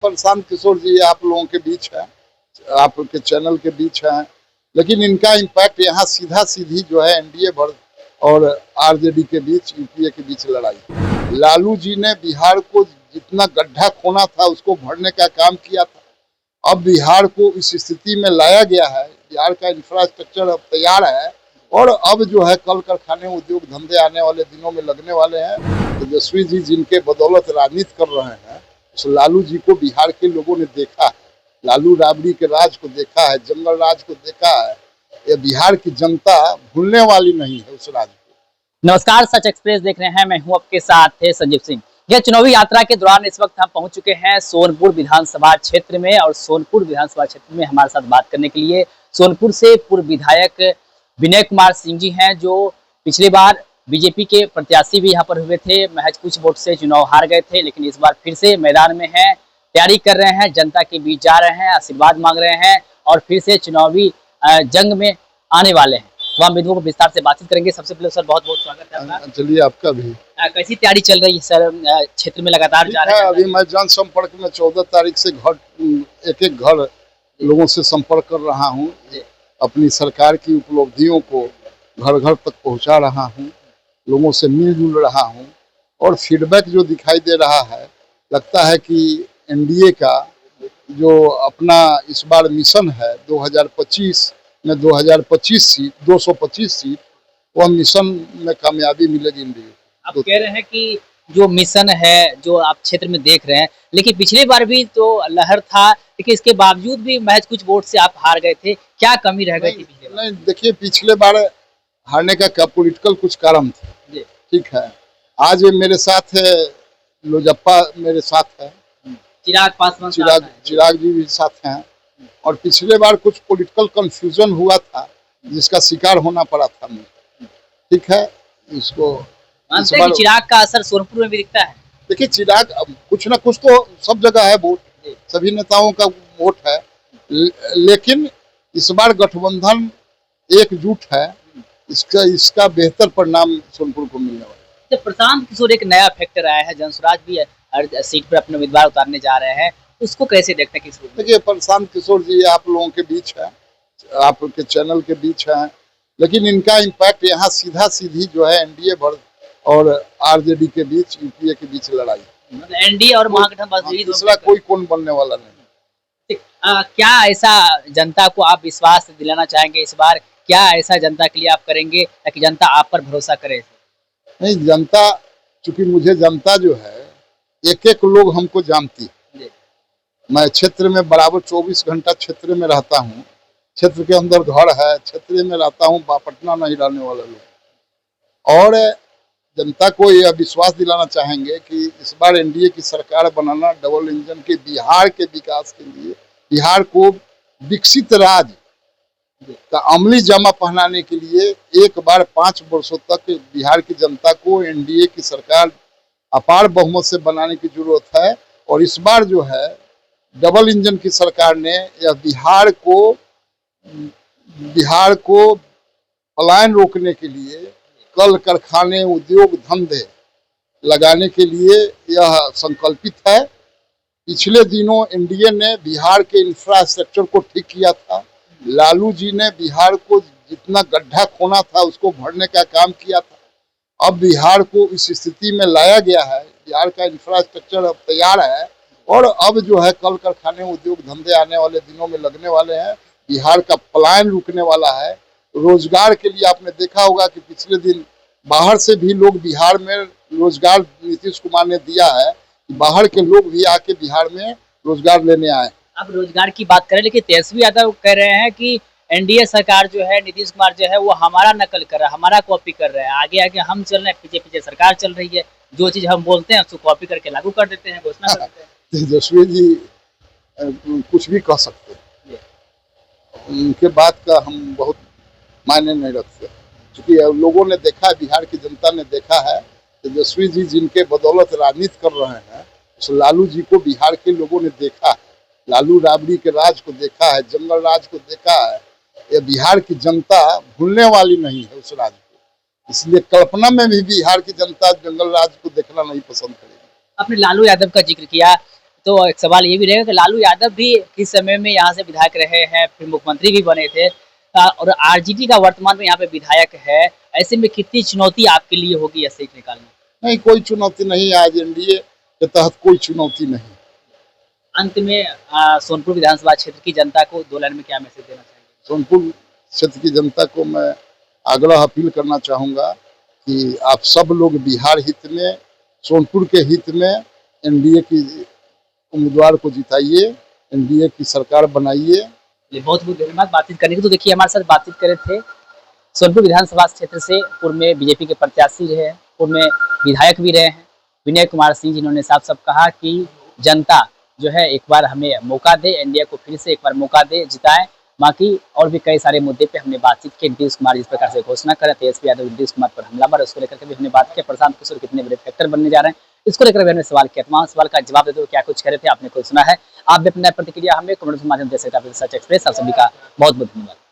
प्रशांत किशोर जी आप लोगों के बीच है, आपके चैनल के बीच है, लेकिन इनका इम्पैक्ट यहाँ सीधा सीधी जो है एनडीए और आरजेडी के बीच, यूपीए के बीच लड़ाई। लालू जी ने बिहार को जितना गड्ढा खोना था उसको भरने का काम किया था। अब बिहार को इस स्थिति में लाया गया है, बिहार का इंफ्रास्ट्रक्चर अब तैयार है और अब जो है कल कारखाने, उद्योग धंधे आने वाले दिनों में लगने वाले हैं। तेजस्वी जी जिनके बदौलत राजनीति कर रहे हैं, उस लालू जी को बिहार के लोगों ने देखा है, लालू राबड़ी के राज को देखा है, जंगल राज को देखा है। ये बिहार की जनता भूलने वाली नहीं है उस राज को। नमस्कार, सच एक्सप्रेस देख रहे हैं। मैं हूं आपके साथ है संजीव सिंह। यह चुनावी यात्रा के दौरान इस वक्त हम पहुंच चुके हैं सोनपुर विधानसभा क्षेत्र में और सोनपुर विधानसभा क्षेत्र में हमारे साथ बात करने के लिए सोनपुर से पूर्व विधायक विनय कुमार सिंह जी हैं, जो पिछली बार बीजेपी के प्रत्याशी भी यहां पर हुए थे। महज कुछ वोट से चुनाव हार गए थे, लेकिन इस बार फिर से मैदान में हैं, तैयारी कर रहे हैं, जनता के बीच जा रहे हैं, आशीर्वाद मांग रहे हैं और फिर से चुनावी जंग में आने वाले हैं। तो हम बिंदुओं को विस्तार से बातचीत करेंगे। सबसे पहले सर बहुत बहुत स्वागत है आपका। चलिए आपका भी। कैसी तैयारी चल रही है सर? क्षेत्र में लगातार जा रहे हैं। अभी मैं जनसंपर्क में 14 तारीख से एक एक घर लोगों से संपर्क कर रहा हूँ, अपनी सरकार की उपलब्धियों को घर घर तक पहुँचा रहा हूँ, लोगों से मिलजुल रहा हूँ और फीडबैक जो दिखाई दे रहा है, लगता है कि एनडीए का जो अपना इस बार मिशन है 2025 में 225 सीट, वह मिशन में कामयाबी मिलेगी एनडीए। आप कह रहे हैं कि जो मिशन है जो आप क्षेत्र में देख रहे हैं, लेकिन पिछली बार भी तो लहर था, लेकिन इसके बावजूद भी महज कुछ वोट से आप हार गए थे। क्या कमी रह गई थी पिछले बार? नहीं, देखिए पिछले बार हारने का क्या पॉलिटिकल कुछ कारण था, ठीक है। आज मेरे साथ है लोजप्पा, मेरे साथ है चिराग पासवान, चिराग जी भी साथ हैं और पिछले बार कुछ पॉलिटिकल कंफ्यूजन हुआ था जिसका शिकार होना पड़ा था मुझे, ठीक है। इसको मानते हैं कि चिराग का असर सोनपुर में भी दिखता है? देखिए चिराग कुछ ना कुछ तो सब जगह है, वोट सभी नेताओं का वोट है, लेकिन इस बार गठबंधन एकजुट है, इसका बेहतर परिणाम सोनपुर को मिलने वाला है। तो प्रशांत किशोर एक नया फैक्टर आया है, जनसुराज भी हर सीट पर अपने उम्मीदवार उतारने जा रहे हैं, उसको कैसे देखते हैं? देखिए प्रशांत किशोर जी आप लोगों के बीच है, आपके चैनल के बीच है, लेकिन इनका इम्पैक्ट यहाँ सीधा सीधी जो है एनडीए और आरजेडी के बीच, यूपीए के बीच लड़ाई। एनडीए और महागठबंधन दूसरा कोई कौन बनने वाला नहीं। क्या ऐसा जनता को आप विश्वास दिलाना चाहेंगे इस बार? क्या ऐसा जनता के लिए आप करेंगे ताकि जनता आप पर भरोसा करे? नहीं, जनता, चूंकि मुझे जनता जो है एक एक लोग हमको जानती है। मैं क्षेत्र में बराबर 24 घंटा क्षेत्र में रहता हूँ, क्षेत्र के अंदर घर है, क्षेत्र में रहता हूँ, पटना नहीं रहने वाले लोग। और जनता को यह विश्वास दिलाना चाहेंगे कि इस बार एनडीए की सरकार बनाना डबल इंजन के बिहार के विकास के लिए, बिहार को विकसित राज्य का अमली जामा पहनाने के लिए एक बार 5 वर्षों तक बिहार की जनता को एनडीए की सरकार अपार बहुमत से बनाने की जरूरत है। और इस बार जो है डबल इंजन की सरकार ने यह बिहार को पलायन रोकने के लिए, कल कारखाने, उद्योग धंधे लगाने के लिए यह संकल्पित है। पिछले दिनों एनडीए ने बिहार के इंफ्रास्ट्रक्चर को ठीक किया था, लालू जी ने बिहार को जितना गड्ढा खोना था उसको भरने का काम किया था। अब बिहार को इस स्थिति में लाया गया है, बिहार का इंफ्रास्ट्रक्चर अब तैयार है और अब जो है कल कारखाने, उद्योग धंधे आने वाले दिनों में लगने वाले हैं, बिहार का पलायन रुकने वाला है। रोजगार के लिए आपने देखा होगा कि पिछले दिन बाहर से भी लोग बिहार में रोजगार नीतीश कुमार ने दिया है, बाहर के लोग भी आके बिहार में रोजगार लेने आए। अब रोजगार की बात करें, लेकिन तेजस्वी यादव कह रहे हैं कि एनडीए सरकार जो है, नीतीश कुमार जो है वो हमारा नकल कर रहा है, हमारा कॉपी कर रहा है, आगे आगे हम चल रहे हैं, पीछे पीछे सरकार चल रही है, जो चीज हम बोलते हैं उसको कॉपी करके लागू कर देते हैं, घोषणा कर देते हैं। तेजस्वी जी कुछ भी कह सकते हैं, उनके बात का हम बहुत मायने नहीं रखते, क्योंकि लोगों ने देखा है, बिहार की जनता ने देखा है, तेजस्वी जी जिनके बदौलत राजनीति कर रहे हैं, उस लालू जी को बिहार के लोगों ने देखा है, लालू राबड़ी के राज को देखा है, जंगल राज को देखा है। ये बिहार की जनता भूलने वाली नहीं है उस राज को, इसलिए कल्पना में भी बिहार की जनता जंगल राज को देखना नहीं पसंद करेगी। आपने लालू यादव का जिक्र किया, तो एक सवाल ये भी रहेगा कि लालू यादव भी किस समय में यहाँ से विधायक रहे हैं, फिर मुख्यमंत्री भी बने थे, और आरजेडी का वर्तमान में यहाँ पे विधायक है। ऐसे में कितनी चुनौती आपके लिए होगी यह सीट निकालना? नहीं, कोई चुनौती नहीं, आज एनडीए के तहत कोई चुनौती नहीं। अंत में सोनपुर विधानसभा क्षेत्र की जनता को 2 लाइन में क्या मैसेज देना चाहिए? सोनपुर क्षेत्र की जनता को मैं आग्रह अपील करना चाहूँगा कि आप सब लोग बिहार हित में, सोनपुर के हित में एनडीए की उम्मीदवार को जिताइए, एनडीए की सरकार बनाइए। बहुत बहुत धन्यवाद बातचीत करने की। तो देखिए, हमारे साथ बातचीत करे थे सोनपुर विधानसभा क्षेत्र से पूर्व में बीजेपी के प्रत्याशी रहे हैं, पूर्व में विधायक भी रहे हैं विनय कुमार सिंह, जिन्होंने साफ साफ कहा कि जनता जो है एक बार हमें मौका दे, एनडीए को फिर से एक बार मौका दे, जिताएं। बाकी और भी कई सारे मुद्दे पे हमने बातचीत की। नीतीश कुमार जिस प्रकार से घोषणा करे, तेजस्वी यादव नीतीश कुमार पर हमलावर, उसको लेकर के भी हमने बात की। प्रशांत किशोर कितने बड़े फैक्टर बनने जा रहे हैं, इसको लेकर भी हमने सवाल किया। तमाम सवाल का जवाब देते हुए क्या कुछ कह रहे थे आपने खुद सुना है। आप भी अपना प्रतिक्रिया हमें कमेंट के माध्यम से दे सकते हैं। सच एक्सप्रेस आप सभी का बहुत बहुत धन्यवाद।